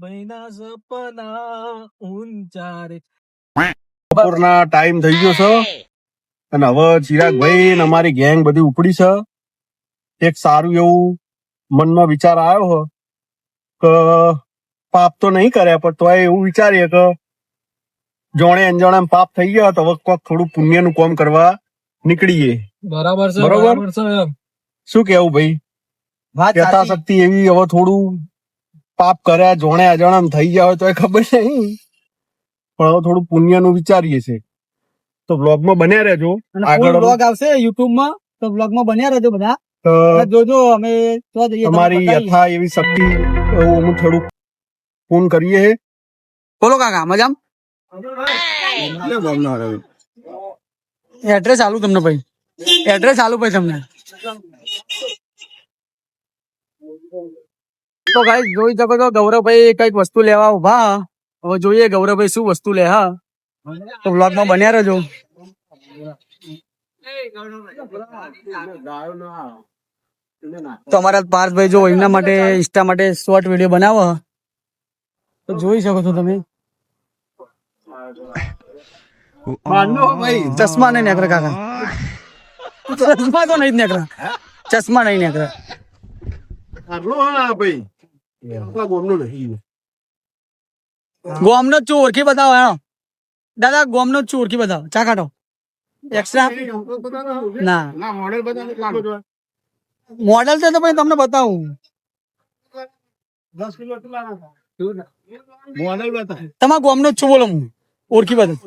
ભાઈના સપના ઊંચા રે. બપોરના ટાઈમ થઈ ગયો છે અને હવે ચિરાગભાઈ ને અમારી ગેંગ બધી ઉપડી છે. એક સારું એવું મનમાં વિચાર આવ્યો છે કે પાપ તો નહીં કર્યા પણ તોય એવું વિચારીએ કે જોણે અંજાણે પાપ થઈ ગયા તો હવે કોક થોડું પુણ્યનું કામ કરવા નીકળીએ. બરાબર છે બરોબર. બરાબર છે એમ. શું કેવું ભાઈ? યથાશક્તિ એવી હવે થોડું પાપ કર્યા જોણે અજાણે થઈ ગયા હોય તો ખબર નહીં, પણ હવે થોડું પુણ્યનું વિચારીએ છે. તો બ્લોગમાં બન્યા રહેજો. આગળ બ્લોગ આવશે યુટ્યુબ માં, તો બ્લોગ માં બન્યા રહેજો બધા. જોજો અમે તો જઈએ તમારી યથા એવી શક્તિ અમે થોડું પૂર્ણ કરીએ. બોલો કાકા મજામ. એડ્રેસ આલું તમને ભાઈ, એડ્રેસ આલું ભાઈ તમને. તો ગાઈસ જોઈ શકો છો ગૌરવભાઈ કઈક વસ્તુ લેવા ઉભા. હવે જોઈએ ગૌરવભાઈ શું વસ્તુ લે. હા તો બ્લોગ માં બન્યા રહેજો. તો અમારા પાર્થભાઈ જો એમના માટે ઇન્સ્ટા માટે શોર્ટ વિડીયો બનાવો તો જોઈ શકો છો તમે. ચશ્મા નહીં નેકરા કાકા, ચશ્મા તો નહીં નેકરા, ચશ્મા નહીં નેકરા. ગોમનો જ છું ઓળખી બતાવો. હેણો દાદા ગોમનો જ છું ઓળખી બતાવો. ચા કાઢો એક્સ્ટ્રા ના મોડેલ છે તો પછી તમને બતાવું. તમારા ગોમનો જ છું બોલો હું ઓળખી બધું.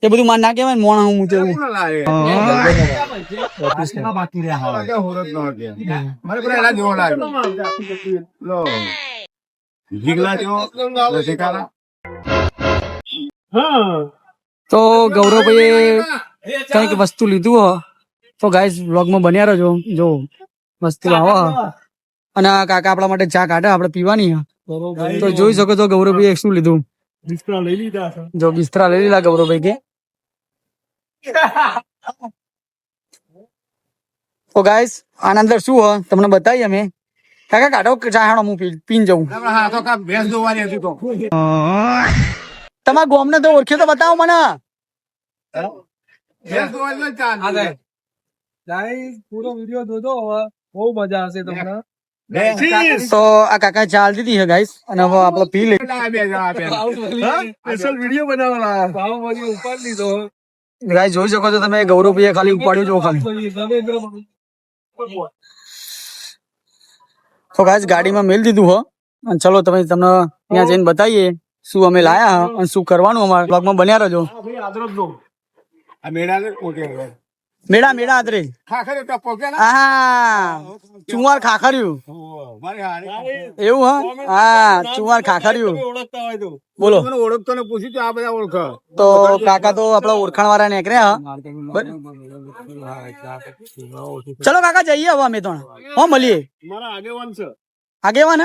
એ બધું માર ના કહેવાય મોણ હું તેવું. તો ગૌરવભાઈ કઈક વસ્તુ લીધું હો તો ગાઈસ વ્લોગ માં બન્યા રહેજો. જો વસ્તુ આવો અને કાકા આપણા માટે ચા કાઢે આપણે પીવાની. તો જોઈ શકો છો ગૌરવભાઈ શું લીધું. જો બિસ્તરા લઈ લીધા ગૌરવભાઈ કે. તો ગાઈસ આના અંદર શું હો તમને બતાવીએ અમે. કાકા કાઢો ચા હાણો હું પીને જવું. તમારા ગોમને તો ઓળખ્યો તો બતાવો મને. પૂરો વિડીયો જોજો, બહુ મજા આવશે તમને. તો આ કાકા ચાલ દીધી છે ગાઈસ અને હવે આપણે પી લઈએ. વિડીયો બનાવવાના પાવભાજી ઉપાડ લીધો. ગાઈસ જોઈ શકો છો તમે ગૌરવભાઈએ ખાલી ઉપાડ્યું જો ખાલી. તો ગાઈસ ગાડીમાં મેલ દીધું હો અને ચલો તમે તમને ત્યાં જઈને બતાવીએ શું અમે લાયા અને શું કરવાનું અમારા બ્લોગમાં બન્યા રહેજો. મેળા મેળા આદરે હા ચુંવાર ખાખર્યું એવું. હા ચુંવાર ખાખર્યું બોલો. ઓળખતો ને પૂછ્યું આ બધા ઓળખ તો કાકા તો આપડા ઓળખાણ વાળા નીકળ્યા. ચલો કાકા જઈએ હવે અમે તો હો મળીએ. મારા આગેવાન છે આગેવાન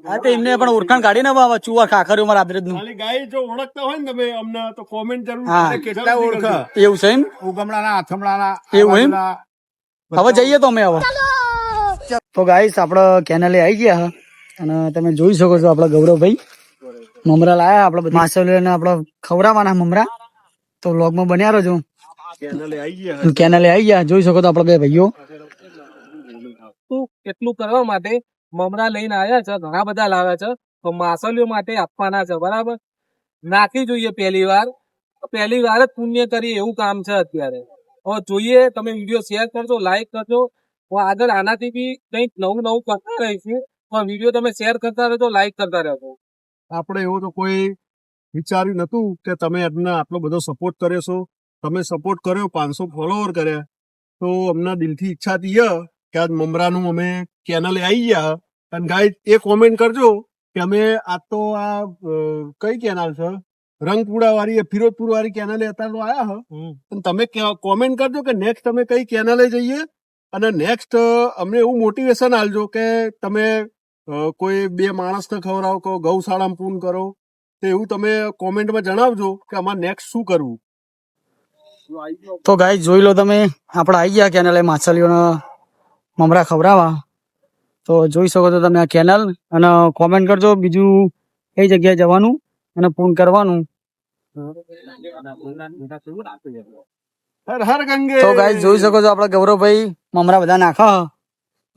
હા તો એમને પણ ઓળખાણ કાઢી ને હવે ચુંવાર ખાખર્યું મારા આદરે નું. ગાય જો ઓળખતા હોય ને તમે અમને તો કોમેન્ટ જરૂર. હા કેટલા ઓળખ એવું છે એમ. ઉગમડાના હાથમડાના એવું એમ. હવે જઈએ તો અમે હવે. તો ગાઈસ આપડે કેનાલે આવી ગયા અને તમે જોઈ શકો છો આપડા ગૌરવભાઈ મમરા લાયા આપડે માછલીઓ ને આપડે ખવડાવવાના મમરા. તો વ્લોગ માં બન્યા રહેજો. કેનાલે આવી ગયા જોઈ શકો તો આપડા બે ભાઈઓ કેટલું કરવા માટે મમરા લઈને આવ્યા છે. ઘણા બધા લાવ્યા છે તો માછલીઓ માટે આપવાના છે. બરાબર નાખી જોઈએ પહેલી વાર જ પુણ્ય કરી એવું કામ છે અત્યારે. હવે જોઈએ તમે વિડીયો શેર કરજો, લાઈક કરજો. આગળ આનાથી બી કંઈક નવું કરતા રહીશું પણ વિડીયો તમે શેર કરતા રહેજો, લાઈક કરતા રહેજો. આપણે એવું તો કોઈ વિચાર્યું નતું કે તમે એમને આટલો બધો સપોર્ટ કર્યો છો. તમે સપોર્ટ કર્યો, 500 ફોલોવર કર્યા, તો અમને દિલથી ઈચ્છા હતી કે આજ મમરાનું અમે ચેનલે આવી ગયા. અને ગાઈસ એ કોમેન્ટ કરજો કે અમે આ તો આ કઈ કેનાલ છે રંગપુરા વાળી ફિરોજપુર વાળી કેનાલે અત્યારે તો આયા અને તમે કોમેન્ટ કરજો કે નેક્સ્ટ અમે કઈ કેનાલે જઈએ. અને નેક્સ્ટ અમને એવું મોટિવેશન આલજો કે તમે કોઈ 2 માણસને ખવડાવો કે ગૌશાળામાં પૂર્ણ કરો. તો એવું તમે કોમેન્ટમાં જણાવજો કે અમારે નેક્સ્ટ શું કરવું. તો ગાઈસ જોઈ લો તમે આપણે આવી ગયા કેનાલે માછલીઓના મમરા ખવડાવવા. તો જોઈ શકો છો તમે આ કેનલ, અને કોમેન્ટ કરજો બીજું કઈ જગ્યાએ જવાનું અને ફોન કરવાનું. હર હર ગંગે. તો ગાઈસ જોઈ શકો છો આપડા ગૌરવભાઈ મમરા બધા નાખા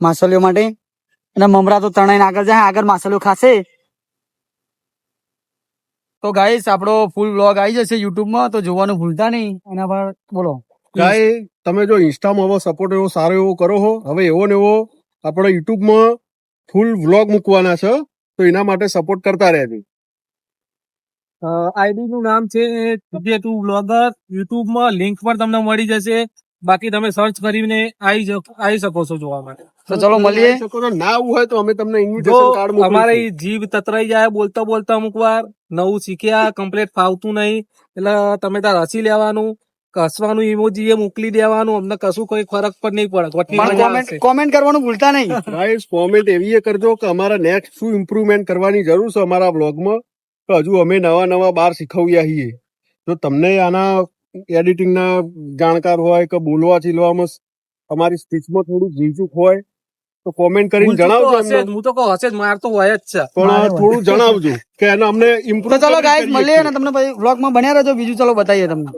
માછલીઓ માટે, અને મમરા તો તણાઈને આગળ જાય, આગળ માછલીઓ ખાશે. તો ગાઈસ આપણો ફૂલ વ્લોગ આવી જશે યુટ્યુબમાં, તો જોવાનું ભૂલતા નહીં. એના પર બોલો ગાય તમે જો ઇન્સ્ટામાં હવે સપોર્ટ એવો સારો એવો કરો હો, હવે એવો ને એવો આપણે યુટ્યુબમાં ફૂલ વ્લોગ મૂકવાના છે, તો એના માટે સપોર્ટ કરતા રહેજો. આઈડી નું નામ છે તું બ્લોગર. યુટ્યુબ માં લિંક પર તમને મળી જશે. બાકી તમે સર્ચ કરીને આવી શકો છો જોવા માટે. તો ચલો મળીએ. ના આવું હોય તો અમે તમને જો ઇન્વિટેશન કાર્ડ અમારે મોકલીશું. જીભ તતરાઈ જાય બોલતા બોલતા અમુક વાર, નવું શીખ્યા કમ્પ્લીટ ફાવતું નહીં, એટલે તમે તાર હસી લેવાનું, હસવાનું ઇમોજી એ મોકલી દેવાનું. અમને કશું કોઈ ફરક પણ નહીં પડે. વટની પણ મજા આવશે. કોમેન્ટ કરવાનું ભૂલતા નહીં. ગાઈસ કોમેન્ટ એવી એ કરજો કે અમારા નેક્સ્ટ શું ઇમ્પ્રુવમેન્ટ કરવાની જરૂર છે અમારા બ્લોગમાં, તો હજુ અમે નવા બાર શીખવ્યા છીએ. જો તમને આના એડિટિંગના જાણકાર હોય કે બોલવા ચીલવામાં અમારી સ્પીચમાં થોડું ઝીંચુક હોય તો કોમેન્ટ કરીને ભૂલ તો જણાવજો હશે જ, અમને. હું તો કહું હશે જ, માર તો હોય જ છે. પણ થોડું જણાવજો કે એને અમને તો ઇમ્પ્રુવ. ચલો ગાઈસ મળીએ, અને તમને પછી વ્લોગમાં બન્યા રહેજો. બીજું ચલો બતાવીએ તમને.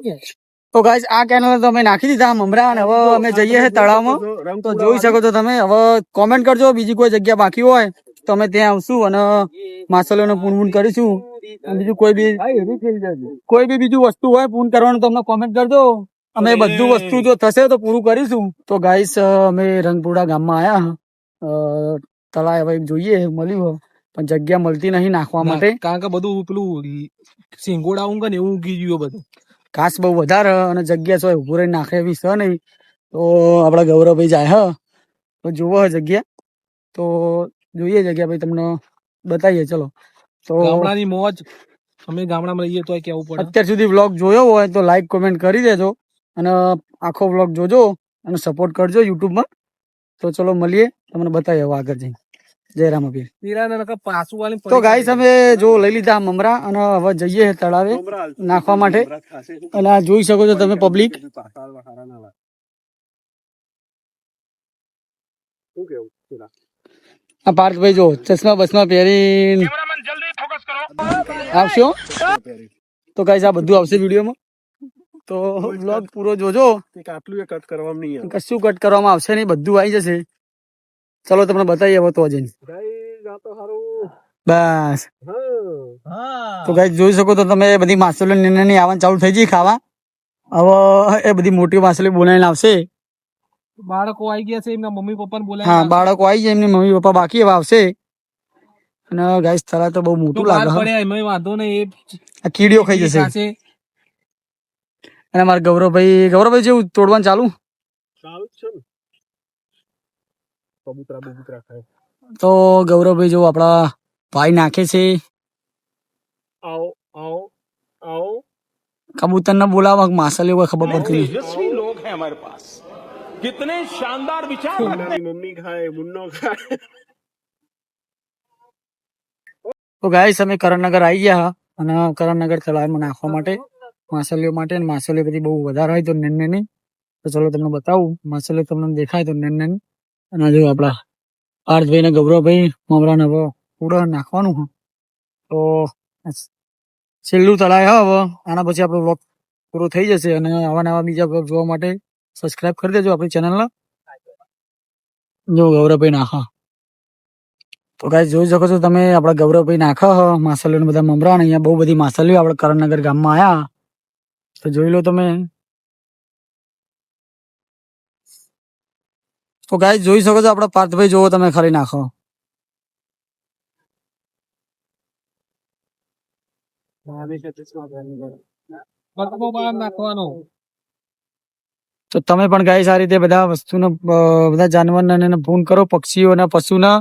તો ગાઈસ આ કેનલ તો અમે નાખી દીધા મમરા, અને હવે અમે જઈએ છીએ તળાવમાં. તો જોઈ શકો છો તમે. હવે કોમેન્ટ કરજો બીજી કોઈ જગ્યા બાકી હોય તો અમે ત્યાં આવશું અને માછલીઓને પૂન કરીશું. અને બીજું કોઈ બી બીજું વસ્તુ હોય પૂન કરવાનું તો અમને કોમેન્ટ કરજો. અમે બધું વસ્તુ જો થશે તો પૂરું કરીશું. તો ગાઈસ અમે રંગપુરા ગામમાં આયા, તળાવ હવે જોઈએ મળ્યું, પણ જગ્યા મળતી નહીં નાખવા માટે. કારણ કે બધું પેલું સિંગોડા ઊંઘ ને એવું ઊંઘી ગયું બધું. ઘાસ બહુ વધારે અને જગ્યા શું ઉભું રહી નાખે એવી છે નહીં. તો આપડા ગૌરવભાઈ જાય તો જોવો જગ્યા, તો જોઈએ જગ્યા ભાઈ તમને બતાવીએ. ચલો તો ગામડાની મોજ, અમે ગામડામાં રહીએ તો કેવું પડે. અત્યાર સુધી વ્લોગ જોયો હોય તો લાઈક કોમેન્ટ કરી દેજો, અને આખો વ્લોગ જોજો અને સપોર્ટ કરજો યુટ્યુબમાં. તો ચલો મળીએ, તમને બતાવીએ હવે આગળ જઈને. જય રામ અભી. પાછું વાળી તો ગાઈસ અમે જો લઈ લીધા મમરા, અને હવે જઈએ તળાવે નાખવા માટે. અને આ જોઈ શકો છો તમે પબ્લિક. આ પાર્થભાઈ જો ચશ્મા બસમાં પહેરીને આવશો. તો ગાઈસ આ બધું આવશે વિડીયોમાં, તો વ્લોગ પૂરો જોજો. આટલું એ કટ કરવામાં નહીં આવે. કશું કટ કરવામાં આવશે નહીં, બધું આવી જશે. ચલો તમને બતાવીએ હવે તો જઈને. બસ તો ગાઈસ જોઈ શકો તો તમે બધી માછલીઓ નાની આવવાનું ચાલુ થઈ ગઈ ખાવા. હવે એ બધી મોટી માછલી બોલાવીને આવશે. બાળકો આવી ગયા છે, એમના મમ્મી પપ્પા ને બોલાય. હા બાળકો આવી જાય, એમની મમ્મી પપ્પા બાકી હવે આવશે. અને ગાઈસ તળાવ તો બહુ મોટું લાગે. વાંધો નહીં, આ કીડીઓ ખાઈ જશે. અને મારા ગૌરવભાઈ જેવું તોડવાનું ચાલુ. ચાલુ જ છે ને. કબૂતરા ખાય. તો ગૌરવભાઈ જો આપડા ભાઈ નાખે છે. આવો આવો આવો. કબૂતર ને બોલાવા માછલીઓ કોઈ ખબર પડતી નહીં. तेजस्वी लोग हैं हमारे पास, कितने शानदार विचार रखते हैं। મમ્મી ખાય, મુન્નો ખાય. તો ગાઈસ અમે કરણનગર આવી ગયા, અને કરણનગર તળાવમાં નાખવા માટે માછલીઓ માટે. અને માછલીઓ બધી બહુ વધારે હોય તો નાની. તો ચલો તમને બતાવું, માછલીઓ તમને દેખાય તો નાની. અને જો આપડા પાર્થભાઈ ને ગૌરવભાઈ મમરા ને પૂરો નાખવાનું. તો છેલ્લું તળાવ હવે આના પછી આપણો વ્લોગ પૂરો થઈ જશે. અને આવા બીજા વ્લોગ જોવા માટે સબસ્ક્રાઇબ કરી દેજો આપણી ચેનલને. જો ગૌરવભાઈ નાખા, તો ગાઈસ જોઈ શકો છો તમે આપડા ગૌરવભાઈ નાખા માછલીઓ બધા મમરા. અહીંયા બહુ બધી માછલીઓ આપણે કરણનગર ગામમાં આયા, તો જોઈ લો તમે. તો ગાઈસ જોઈ શકો છો આપડા પાર્થભાઈ જોવો તમે ખાલી નાખો. નાખવાનો. તો તમે પણ ગાઈસ આ રીતે બધા વસ્તુને બધા જાનવરને ફોન કરો, પક્ષીઓના પશુના.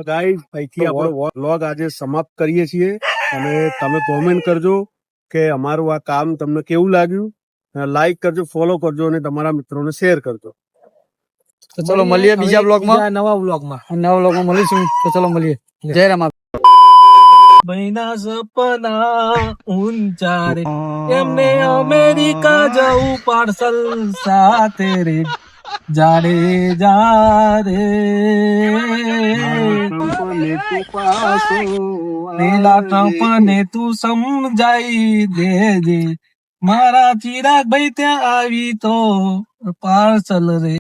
ગાઈસ અહીંથી આપણો વ્લોગ આજે સમાપ્ત કરીએ છીએ. અને તમે કોમેન્ટ કરજો કે અમારું આ કામ તમને કેવું લાગ્યું. લાઈક કરજો, ફોલો કરજો, અને તમારા મિત્રોને શેર કરજો. તો ચલો મળીએ બીજા બ્લોગમાં, નવા બ્લોગમાં. નવા બ્લોગમાં મળીશું. તો ચલો મળીએ. જય રામ. મહિના સપના ઊંચા રે, એમને અમેરિકા જવું પાર્સલ સાથે રે. જાડેજા રે કંપને તું પાછો પેલા કંપને તું સમજાઈ દેજે મારા ચિરાગ ભાઈ ત્યાં આવી તો પાર્સલ રે